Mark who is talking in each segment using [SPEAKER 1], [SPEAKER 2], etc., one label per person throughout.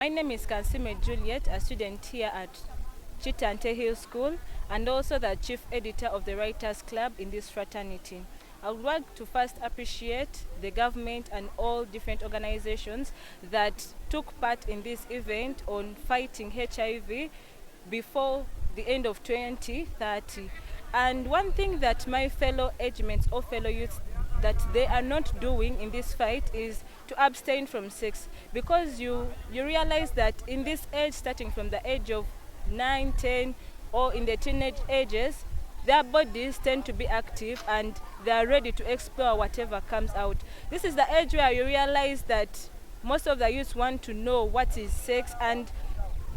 [SPEAKER 1] My name is Kansime Juliet, a student here at Chitante Hill School and also the chief editor of the Writers Club in this fraternity. I would like to first appreciate the government and all different organizations that took part in this event on fighting HIV before the end of 2030. And one thing that my fellow age mates or fellow youths that they are not doing in this fight is to abstain from sex, because you realize that in this age, starting from the age of 9, 10, or in the teenage ages, their bodies tend to be active and they are ready to explore whatever comes out. This is the age where you realize that most of the youth want to know what is sex, and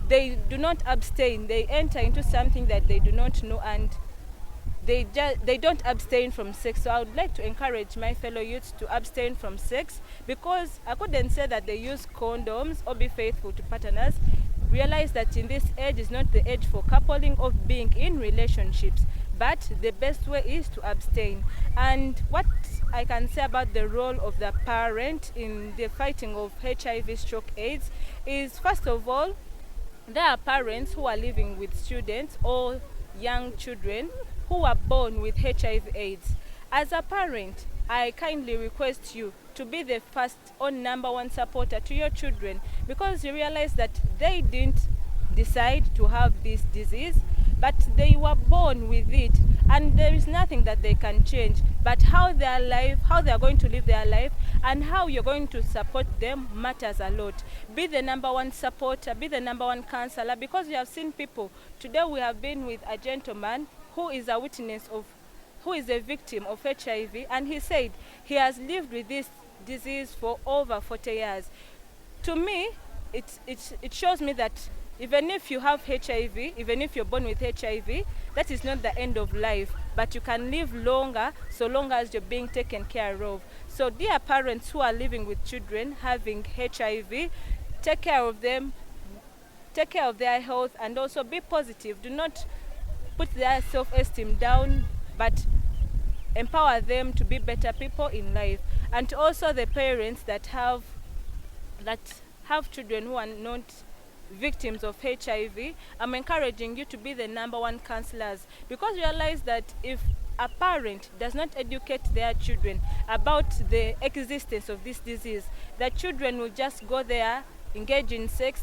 [SPEAKER 1] they do not abstain. They enter into something that they do not know, and they don't abstain from sex. So I would like to encourage my fellow youths to abstain from sex, because I couldn't say that they use condoms or be faithful to partners. Realize that in this age is not the age for coupling or being in relationships, but the best way is to abstain. And what I can say about the role of the parent in the fighting of HIV stroke AIDS is, first of all, there are parents who are living with students or young children who are born with HIV AIDS. As a parent, I kindly request you to be the first or number one supporter to your children, because you realize that they didn't decide to have this disease, but they were born with it, and there is nothing that they can change. But how they are going to live their life, and how you're going to support them matters a lot. Be the number one supporter, be the number one counselor, because we have seen people. Today we have been with a gentleman who is a witness of, who is a victim of HIV, and he said he has lived with this disease for over 40 years. To me, it shows me that even if you have HIV, even if you're born with HIV, that is not the end of life, but you can live longer so long as you're being taken care of. So dear parents who are living with children having HIV, take care of them, take care of their health, and also be positive. Do not put their self-esteem down, but empower them to be better people in life. And also the parents that have children who are not victims of HIV, I'm encouraging you to be the number one counselors, because realize that if a parent does not educate their children about the existence of this disease, the children will just go there, engage in sex,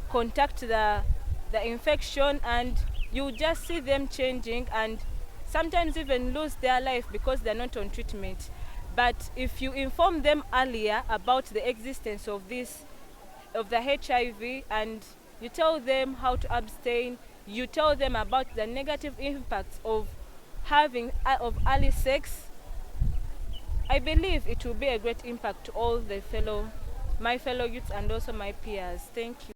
[SPEAKER 1] contact the infection, and you just see them changing and sometimes even lose their life because they're not on treatment. But if you inform them earlier about the existence of the HIV, and you tell them how to abstain, you tell them about the negative impacts of early sex, I believe it will be a great impact to all my fellow youths and also my peers. Thank you.